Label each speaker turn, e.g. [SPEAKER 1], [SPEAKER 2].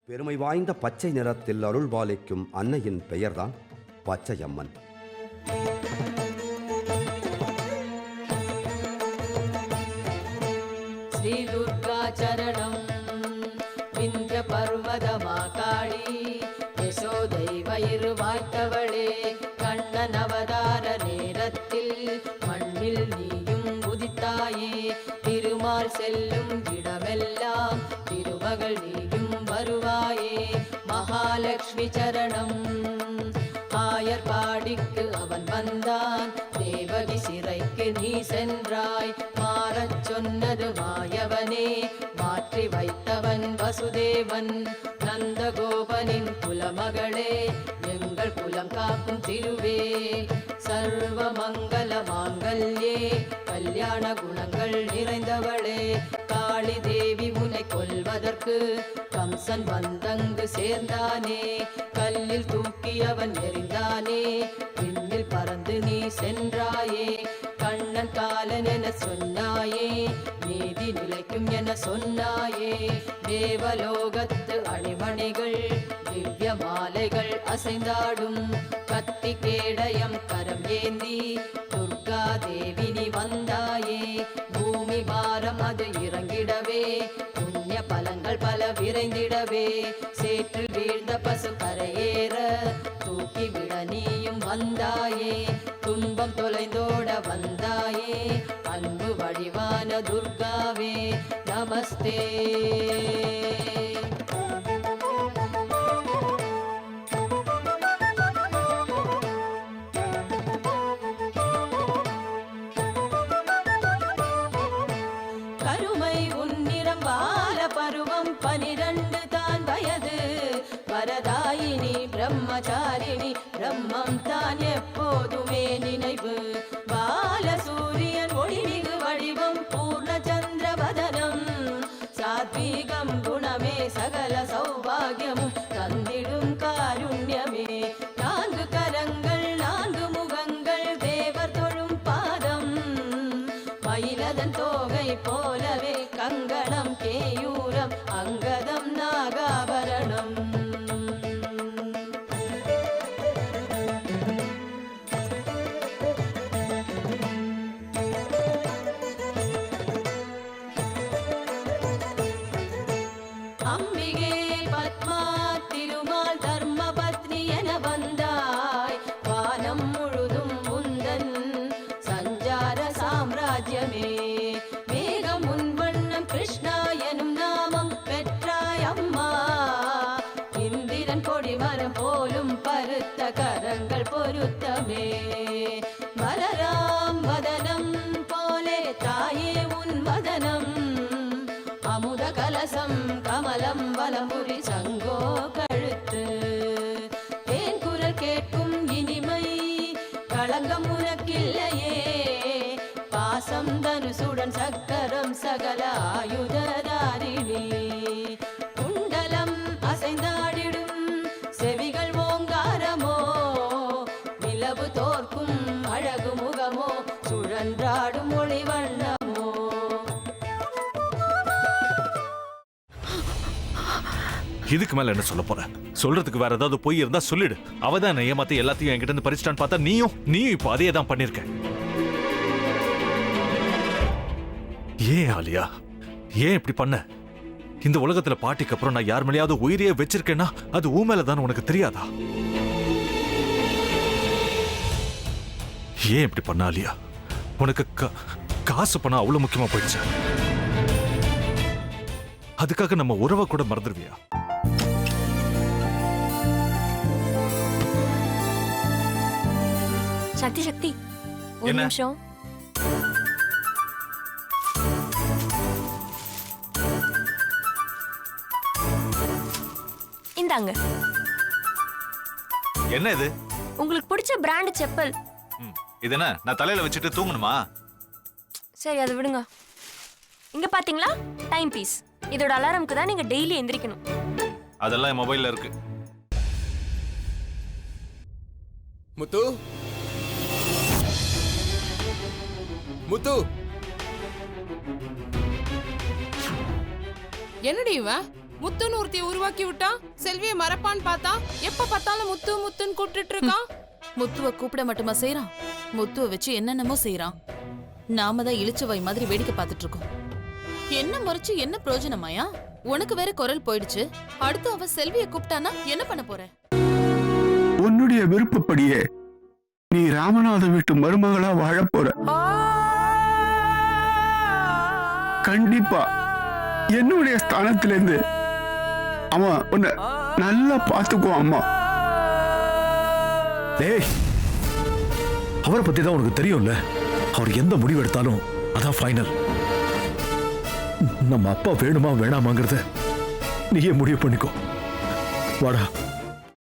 [SPEAKER 1] பெருமை வாய்ந்த பச்சை நிறத்தில் அருள்பாலிக்கும் அன்னையின் பெயர்தான் பச்சையம்மன்.
[SPEAKER 2] ஸ்ரீ துர்கா சரணம். விந்திய பர்வதமா காளி, யசோதை வயிறு வாய்த்தவளே, கண்ணன் அவதார நேரத்தில் மண்ணில் நீயும் உதித்தாயே. திருமால் செல்லும் இடமெல்லாம் திருமகள் நீயும் வருவாயே. மகாலட்சுமி சரணம். ஆயர்பாடிக்கு அவன் வந்தான், தேவகி சிறைக்கு நீ சென்றாய். மாறச் சொன்னது மாயவனே, மாற்றி வைத்தவன் வசுதேவன். நந்தகோபனின் குலமகளே, எங்கள் குலம் காக்கும் திருவே. சர்வ மங்கள மாங்கல்யே, கல்யாண குணங்கள் நிறைந்தவளே. காளி தேவி உன்னை கொல்வதற்கு கம்சன் வந்தங்கு சேர்ந்தானே. கல்லில் தூக்கி அவன் எறிந்தானே, விண்ணில் பறந்து நீ சென்றாயே. கண்ணன் காலன் என சொன்னாயே, நீதி நிலைக்கும் என சொன்னாயே. தேவலோகத்து அணிமணிகள் திவ்ய மாலைகள் அசைந்தாடும். கத்தி கேடயம் கரம் ஏந்தி துர்கா தேவி நீ வந்தாயே. பூமி பாரம் அது இறங்கிடவே, புண்ணிய பலங்கள் பல விரைந்திடவே. சேற்றில் வீழ்ந்த பசு கரையேற தூக்கிவிட நீயும் வந்தாயே. துன்பம் தொலைந்தோட வந்தாயே, அன்பு வடிவான துர்காவே நமஸ்தே. கருமை உன்னிறம் பால பருவம் 12 தான் வயது. வரதாயினி பிரம்மச்சாரிணி, பிரம்மம் தான் எப்போதுமே நினைவு. பாலசூரியன் ஒளிமிகு வடிவம், பூர்ண சந்திரவதனம். சாத்வீகம் குணமே, சகல சௌபாகியமும் தந்திடும் காருண்யமே. 4 கரங்கள் 4 முகங்கள், தேவர் தொழும் பாதம். மயிலதன் தோகை போலவே கங்கணம் கேயூரம், அங்கதம் நாகாபரணம். அம்பிகே பத்மா திருமால் தர்மபத்னி என வந்தாய். வானம் முழுதும் உந்தன் சஞ்சார சாம்ராஜ்யமே. மேகம் உன் வண்ணம், கிருஷ்ணா எனும் நாமம் பெற்றாய் அம்மா. இந்திரன் கொடிமரம் போலும் பருத்த கரங்கள் பொருத்தமே. மலராம் வதனம் போலே தாயே உன் வதனம். அமுத கலசம் கமலம் வலம்புரி சங்கோ கழுத்து. தேன் குரல் கேட்கும் இனிமை, களங்கம் உனக்கில்லையே. பாசம் தனுசுடன் சக்கரம் சகல ஆயுததாரிணி. குண்டலம் அசைந்தாடிடும் செவிகள் ஓங்காரமோ. நிலவு தோற்கும் அழகு முகமோ, சுழன்றாடும் ஒளி வண்ணமோ.
[SPEAKER 3] இதுக்கு மேல என்ன சொல்ல போற? சொல்றதுக்கு வேற ஏதாவது பொய் இருந்தா சொல்லிடு. அவதான் ஏமாத்தி எல்லாத்தையும் என்கிட்ட இருந்து பறிச்சிட்டான்னு பார்த்தா நீயும் இப்போ அதே தான் பண்ணிருக்க. ஏன் ஆலியா, ஏன் இப்படி பண்ண? இந்த உலகத்துல பாட்டிக்கு அப்புறம் நான் யார் மேலேயாவது உயிரையே வச்சிருக்கேன்னா அது ஊ மேலதான் உனக்கு தெரியாதா? ஏன் இப்படி பண்ண ஆலியா? உனக்கு காசு பணம் அவ்வளவு முக்கியமா போயிடுச்சு. அதுக்காக நம்ம உறவை கூட மறந்துடுவியா?
[SPEAKER 4] சக்தி சக்தி, ஒரு நிமிஷம். இந்தாங்க.
[SPEAKER 3] என்ன இது?
[SPEAKER 4] உங்களுக்கு பிடிச்ச பிராண்ட் செப்பல்.
[SPEAKER 3] இது என்ன நான் தலையில வச்சுட்டு தூங்கணுமா?
[SPEAKER 4] சரி, அதை விடுங்க. இங்க பாத்தீங்களா, டைம் பீஸ். இதோட அலாரம்க்கு தான் நீங்க டெய்லி எந்திரிக்கணும்.
[SPEAKER 3] அதெல்லாம் என் மொபைல்ல இருக்கு.
[SPEAKER 5] முத்து, முத்து,
[SPEAKER 6] என்னடி இவ முத்துன்னு ஒருத்திய உருவாக்கி விட்டா செல்விய மறப்பான்னு பார்த்தா எப்ப பார்த்தாலும் முத்து முத்துன்னு கூப்பிட்டுட்டு இருக்கான்.
[SPEAKER 7] முத்துவ கூப்பிட மட்டுமா செய்யறான், முத்துவ வச்சு என்னென்னமோ செய்யறான். நாம தான் இளிச்சவாய் மாதிரி வேடிக்கை பார்த்துட்டு இருக்கோம். என்ன முறைச்சு என்ன பிரயோஜனமாயா? உனக்கு வேற குரல் போயிடுச்சு. அடுத்து அவ செல்விய கூப்பிட்டானா என்ன பண்ண போற?
[SPEAKER 8] உன்னுடைய விருப்பப்படியே நீ ராமநாத வீட்டு மருமகளா வாழ போற. கண்டிப்பா என்னுடைய ஸ்தானத்திலிருந்து அவன் உன்னை நல்லா பார்த்துக்குவான் அம்மா.
[SPEAKER 9] டேய், அவரை பத்தி தான் உனக்கு தெரியும்ல. அவர் எந்த முடிவு எடுத்தாலும் அதான் ஃபைனல். நம்ம அப்பா வேணுமா வேணாமாங்கிறத நீயே முடிவு பண்ணிக்கோ. வாடா.